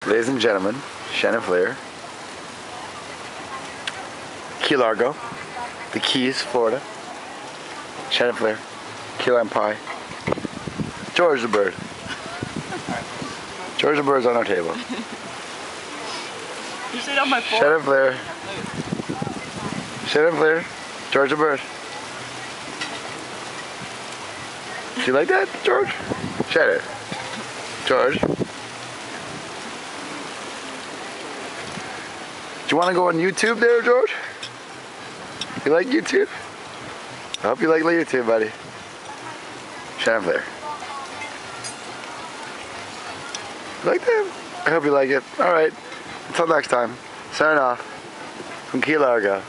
Ladies and gentlemen, Shannon Flair, Key Largo, the Keys, Florida. Shannon Flair, key lime pie. George the bird. George the bird's on our table. You sit on my fork. Shannon Flair. Shannon Flair, George the bird. Do you like that, George? Shannon. George. Do you want to go on YouTube there, George? You like YouTube? I hope you like YouTube, buddy. Shannon Flair. You like that? I hope you like it. Alright. Until next time. Signing off from Key Largo.